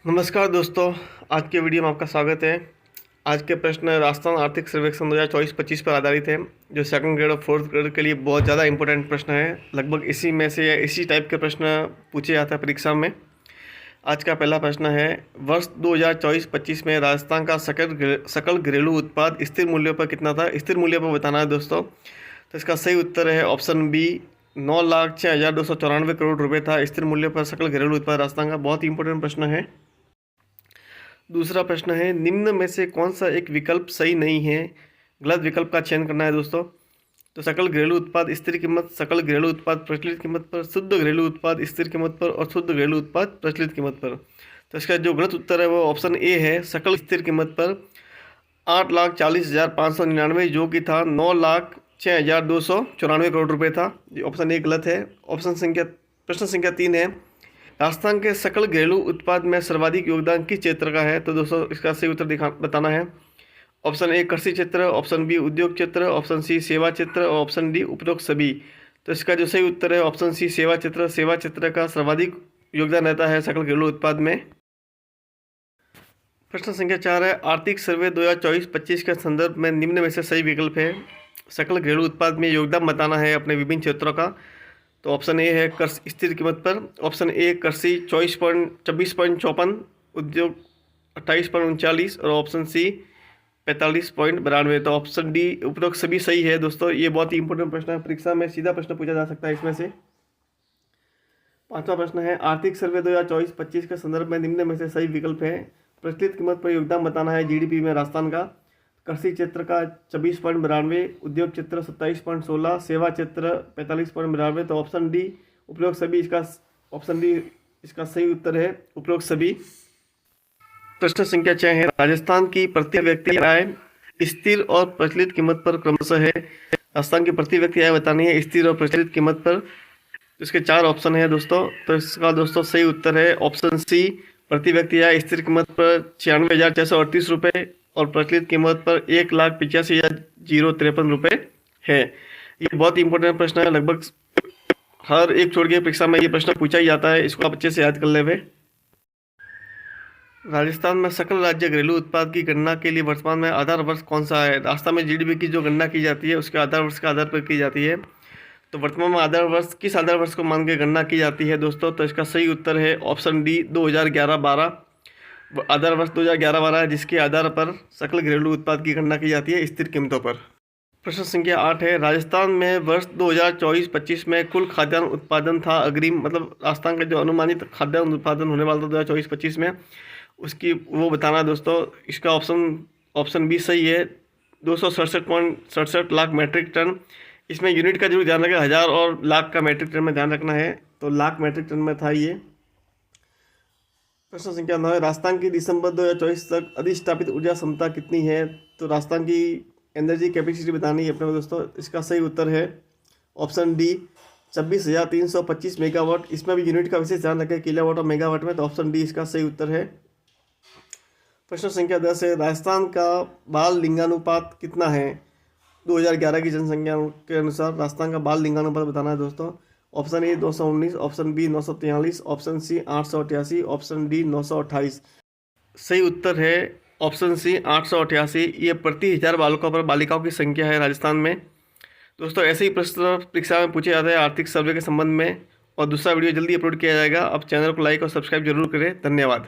नमस्कार दोस्तों, आज के वीडियो में आपका स्वागत है। आज के प्रश्न राजस्थान आर्थिक सर्वेक्षण 2024-25 पर आधारित है, जो सेकंड ग्रेड और फोर्थ ग्रेड के लिए बहुत ज़्यादा इंपॉर्टेंट प्रश्न है। लगभग इसी में से या इसी टाइप के प्रश्न पूछे जाते हैं परीक्षा में। आज का पहला प्रश्न है, वर्ष 2024-25 में राजस्थान का सकल घरेलू उत्पाद स्थिर मूल्यों पर कितना था? स्थिर मूल्य पर बताना है दोस्तों। तो इसका सही उत्तर है ऑप्शन बी, 9,06,294 करोड़ रुपये था स्थिर मूल्य पर सकल घरेलू उत्पाद राजस्थान का। बहुत ही इंपॉर्टेंट प्रश्न है। दूसरा प्रश्न है, निम्न में से कौन सा एक विकल्प सही नहीं है? गलत विकल्प का चयन करना है दोस्तों। तो सकल घरेलू उत्पाद स्थिर कीमत, सकल घरेलू उत्पाद प्रचलित कीमत पर, शुद्ध घरेलू उत्पाद स्थिर कीमत पर और शुद्ध घरेलू उत्पाद प्रचलित कीमत पर। तो इसका जो गलत उत्तर है वो ऑप्शन ए है, सकल स्थिर कीमत पर 8,40,599, जो कि था 9,06,294 करोड़ रुपये था। ऑप्शन ए गलत है। प्रश्न संख्या 3 है, राजस्थान के सकल घरेलू उत्पाद में सर्वाधिक योगदान किस क्षेत्र का है? तो दोस्तों इसका सही उत्तर बताना है। ऑप्शन ए कृषि क्षेत्र, ऑप्शन बी उद्योग क्षेत्र, ऑप्शन सी सेवा क्षेत्र और ऑप्शन डी उपरोक्त सभी। तो इसका जो सही उत्तर है ऑप्शन सी सेवा क्षेत्र। सेवा क्षेत्र का सर्वाधिक योगदान रहता है सकल घरेलू उत्पाद में। प्रश्न संख्या 4 है, आर्थिक सर्वे 2024-25 के संदर्भ में निम्न में से सही विकल्प है। सकल घरेलू उत्पाद में योगदान बताना है अपने विभिन्न क्षेत्रों का। तो ऑप्शन ए है कृषि स्थिर कीमत पर, ऑप्शन ए कृषि 24.54, उद्योग 28.39 और ऑप्शन सी 45.92। तो ऑप्शन डी उपरोक्त सभी सही है दोस्तों। ये बहुत ही इंपॉर्टेंट प्रश्न है, परीक्षा में सीधा प्रश्न पूछा जा सकता है इसमें से। पांचवा प्रश्न है, आर्थिक सर्वे 2024-25 के संदर्भ में निम्न में से सही विकल्प है। प्रचलित कीमत पर योगदान बताना है जीडीपी में राजस्थान का। कृषि क्षेत्र का 24.92, उद्योग क्षेत्र 27.16, सेवा क्षेत्र 45.92। तो ऑप्शन डी उपरोक्त सभी, ऑप्शन डी इसका सही उत्तर है, उपरोक्त सभी। प्रश्न संख्या 6 है, राजस्थान की प्रति व्यक्ति आय स्थिर और प्रचलित कीमत पर क्रमशः है। राजस्थान की प्रति व्यक्ति आय बतानी है स्थिर और प्रचलित कीमत पर। इसके 4 ऑप्शन है दोस्तों। तो इसका दोस्तों सही उत्तर है ऑप्शन सी, प्रति व्यक्ति आय स्थिर कीमत पर 96,638 रुपये और प्रचलित कीमत पर 1,85,053 रुपये है। ये बहुत इंपॉर्टेंट प्रश्न है, लगभग हर एक छोड़ के परीक्षा में ये प्रश्न पूछा ही जाता है। इसको आप अच्छे से याद कर लेवे। राजस्थान में सकल राज्य घरेलू उत्पाद की गणना के लिए वर्तमान में आधार वर्ष कौन सा है? राजस्थान में जीडीपी की जो गणना की जाती है उसके आधार वर्ष के आधार पर की जाती है। तो वर्तमान में आधार वर्ष किस आधार वर्ष को मान के गणना की जाती है दोस्तों? तो इसका सही उत्तर है ऑप्शन डी, 2011-12। आधार वर्ष 2011-12 है, जिसके आधार पर सकल घरेलू उत्पाद की गणना की जाती है स्थिर कीमतों पर। प्रश्न संख्या 8 है, राजस्थान में वर्ष 2024-25 में कुल खाद्यान्न उत्पादन था अग्रिम, मतलब राजस्थान का जो अनुमानित खाद्यान्न उत्पादन होने वाला था 2024-25 में, उसकी वो बताना है दोस्तों। इसका ऑप्शन बी सही है, 267.67 लाख मैट्रिक टन। इसमें यूनिट का जरूर ध्यान रखें, हज़ार और लाख का मैट्रिक टन में ध्यान रखना है। तो लाख मैट्रिक टन में था ये। प्रश्न संख्या 9 है, राजस्थान की दिसंबर 2024 तक अधिष्ठापित ऊर्जा क्षमता कितनी है? तो राजस्थान की एनर्जी कैपेसिटी बतानी है अपने को दोस्तों। इसका सही उत्तर है ऑप्शन डी, 26,325 मेगावाट। इसमें भी यूनिट का विशेष ध्यान रखें, किलोवाट और मेगावाट में। तो ऑप्शन डी इसका सही उत्तर है। प्रश्न संख्या 10 है, राजस्थान का बाल लिंगानुपात कितना है? 2011 की जनसंख्या के अनुसार राजस्थान का बाल लिंगानुपात बताना है दोस्तों। Option A 219, option B 943, option C 888, option D 928। सही उत्तर है ऑप्शन सी 888। ये प्रति 1000 बालकों पर बालिकाओं की संख्या है राजस्थान में। दोस्तों ऐसे ही प्रश्न परीक्षा में पूछे जाते हैं आर्थिक सर्वे के संबंध में। और दूसरा वीडियो जल्दी अपलोड किया जाएगा। आप चैनल को लाइक और सब्सक्राइब जरूर करें। धन्यवाद।